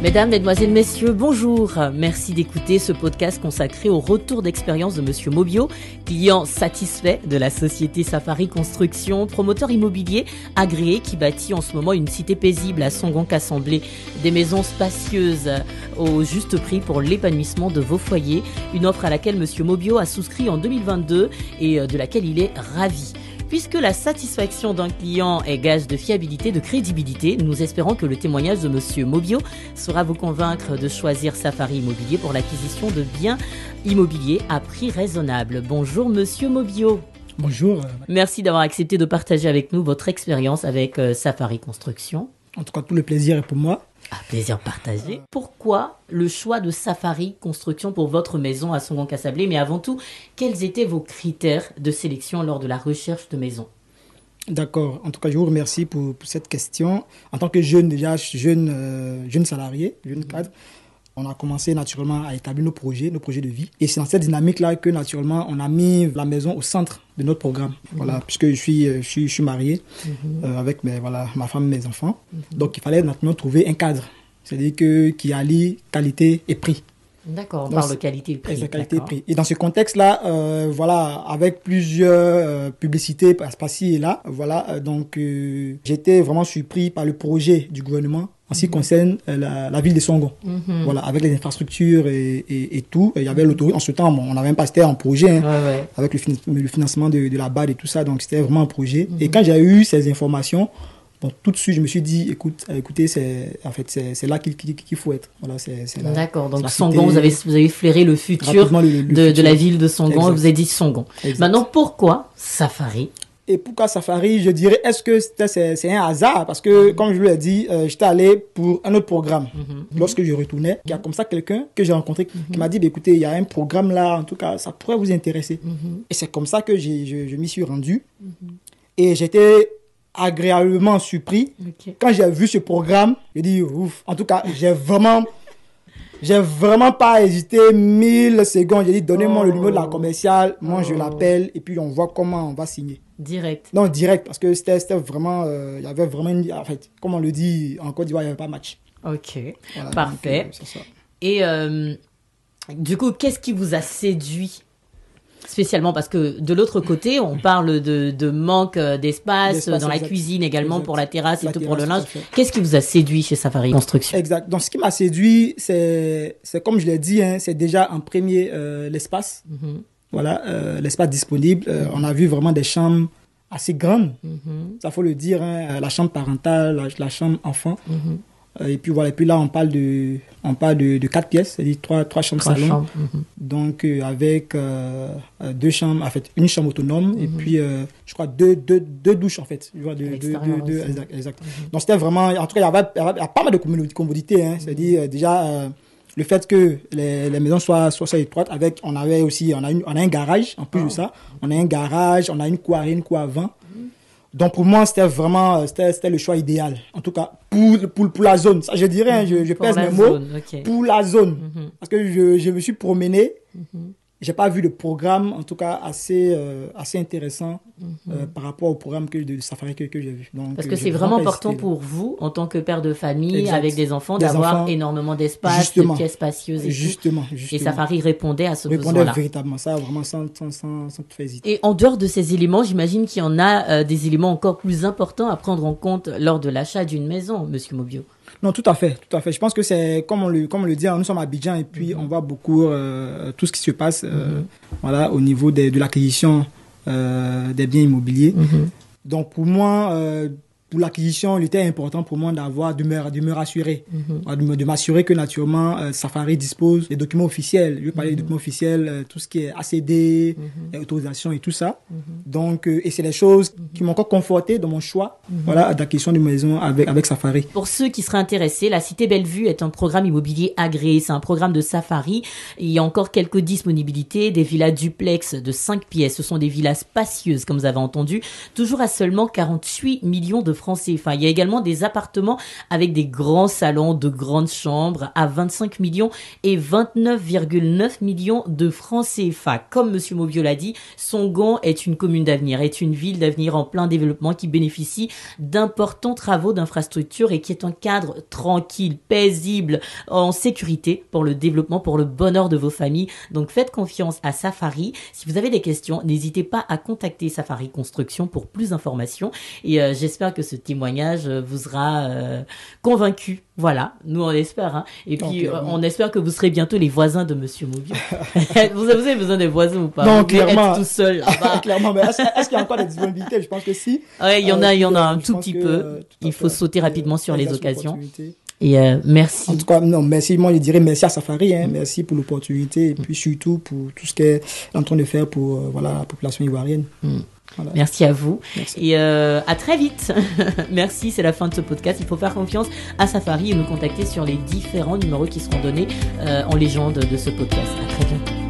Mesdames, Mesdemoiselles, Messieurs, bonjour. Merci d'écouter ce podcast consacré au retour d'expérience de Monsieur Mobio, client satisfait de la société Safari Construction, promoteur immobilier agréé qui bâtit en ce moment une cité paisible à Songon-Cassemblé, des maisons spacieuses au juste prix pour l'épanouissement de vos foyers, une offre à laquelle Monsieur Mobio a souscrit en 2022 et de laquelle il est ravi. Puisque la satisfaction d'un client est gage de fiabilité, de crédibilité, nous espérons que le témoignage de Monsieur Mobio saura vous convaincre de choisir Safari Immobilier pour l'acquisition de biens immobiliers à prix raisonnable. Bonjour Monsieur Mobio. Bonjour. Merci d'avoir accepté de partager avec nous votre expérience avec Safari Construction. En tout cas, tout le plaisir est pour moi. Plaisir partagé. Pourquoi le choix de Safari Construction pour votre maison à Songon-Cassemblé? Mais avant tout, quels étaient vos critères de sélection lors de la recherche de maison? D'accord. En tout cas, je vous remercie pour cette question. En tant que jeune salarié, jeune cadre, on a commencé naturellement à établir nos projets de vie. Et c'est dans cette dynamique-là que naturellement, on a mis la maison au centre de notre programme. Voilà, puisque je suis marié avec ma femme et mes enfants. Donc, il fallait naturellement trouver un cadre. C'est-à-dire qui allie qualité et prix. D'accord, on parle de qualité et prix. C'est qualité et prix. Et dans ce contexte-là, avec plusieurs publicités par-ci et là, j'étais vraiment surpris par le projet du gouvernement en ce qui concerne la ville de Songon. Voilà, avec les infrastructures et tout. Il y avait l'autorité. En ce temps, on n'avait même pas, c'était un projet, avec le financement de la BAD et tout ça. Donc, c'était vraiment un projet. Et quand j'ai eu ces informations, tout de suite, je me suis dit, écoutez, c'est là qu'il faut être. Voilà, c'est là. D'accord, donc Songon, vous avez flairé le futur de la ville de Songon, et vous avez dit Songon. Exact. Maintenant, pourquoi Safari? Et pourquoi Safari, je dirais, est-ce que c'est un hasard? Parce que, comme je vous l'ai dit, j'étais allé pour un autre programme. Lorsque je retournais, il y a comme ça quelqu'un que j'ai rencontré qui m'a dit, écoutez, il y a un programme là, en tout cas, ça pourrait vous intéresser. Et c'est comme ça que je m'y suis rendu. Et j'étais agréablement surpris. Quand j'ai vu ce programme, j'ai dit, ouf, en tout cas, j'ai vraiment pas hésité 1000 secondes. J'ai dit, donnez-moi le numéro de la commerciale, moi je l'appelle et puis on voit comment on va signer. Direct. Non, direct, parce que c'était vraiment, il y avait vraiment, en fait, comme on le dit en Côte d'Ivoire, il n'y avait pas match. Ok, voilà, parfait. Donc, c'est ça. Et du coup, qu'est-ce qui vous a séduit spécialement? Parce que de l'autre côté, on parle de manque d'espace dans la cuisine également, pour la terrasse et tout pour le linge. Qu'est-ce qui vous a séduit chez Safari Construction? Exact. Donc, ce qui m'a séduit, c'est comme je l'ai dit, c'est déjà en premier l'espace. Voilà, l'espace disponible. On a vu vraiment des chambres assez grandes. Ça faut le dire, la chambre parentale, la chambre enfant. Et puis voilà, et puis là on parle de 4 pièces, c'est-à-dire trois chambres salon. Donc avec 2 chambres, en fait une chambre autonome et puis je crois deux douches en fait. Tu vois, exact. Donc c'était vraiment, en tout cas il y a pas mal de commodités, c'est-à-dire déjà le fait que les maisons soient étroites, on a un garage en plus de ça, on a un garage, on a une cour arrière, une cour avant. Donc pour moi, c'était vraiment c'était le choix idéal. En tout cas, pour la zone. Ça, je dirais, je pèse mes mots. Pour la zone. Parce que je me suis promené. J'ai pas vu de programme, en tout cas, assez intéressant par rapport au programme de Safari que j'ai vu. Donc, parce que c'est vraiment important pour vous, en tant que père de famille, avec des enfants, d'avoir énormément d'espace, de pièces spacieuses et justement. Et Safari répondait à ce besoin-là. Répondait véritablement, ça, vraiment sans faire hésiter. Et en dehors de ces éléments, j'imagine qu'il y en a des éléments encore plus importants à prendre en compte lors de l'achat d'une maison, Monsieur Mobio. Non, tout à fait. Je pense que c'est, comme on le dit, nous sommes à Abidjan et puis on voit beaucoup tout ce qui se passe voilà, au niveau de l'acquisition des biens immobiliers. Donc pour moi, pour l'acquisition, il était important pour moi de me rassurer, de m'assurer que naturellement Safari dispose des documents officiels. Je vais parler des documents officiels, tout ce qui est ACD, autorisation et tout ça. Donc, et c'est des choses qui m'ont encore conforté dans mon choix voilà, d'acquisition de maison avec Safari. Pour ceux qui seraient intéressés, la Cité Bellevue est un programme immobilier agréé. C'est un programme de Safari. Il y a encore quelques disponibilités, des villas duplex de 5 pièces. Ce sont des villas spacieuses, comme vous avez entendu, toujours à seulement 48 millions de francs CFA. Il y a également des appartements avec des grands salons, de grandes chambres à 25 millions et 29,9 millions de francs CFA. Comme Monsieur Mobio l'a dit, Songon est une commune d'avenir, est une ville d'avenir en plein développement qui bénéficie d'importants travaux d'infrastructure et qui est un cadre tranquille, paisible, en sécurité pour le développement, pour le bonheur de vos familles. Donc faites confiance à Safari. Si vous avez des questions, n'hésitez pas à contacter Safari Construction pour plus d'informations. Et j'espère que ce témoignage vous aura convaincu. Voilà, nous on espère. Hein. Et puis on espère que vous serez bientôt les voisins de Monsieur Mobio. Vous avez besoin des voisins ou pas? Non, clairement. Être tout seul là-bas. Clairement, mais est-ce qu'il y a encore des disponibilités? Je pense que si. Ouais, il y en a un tout petit peu. Il faut sauter rapidement sur les occasions. Et merci. En tout cas, non, merci. Moi, je dirais merci à Safari. Merci pour l'opportunité et puis surtout pour tout ce qu'elle est en train de faire pour la population ivoirienne. Voilà. Merci à vous. Merci. Et à très vite. Merci, c'est la fin de ce podcast. Il faut faire confiance à Safari et nous contacter sur les différents numéros qui seront donnés en légende de ce podcast. À très bientôt.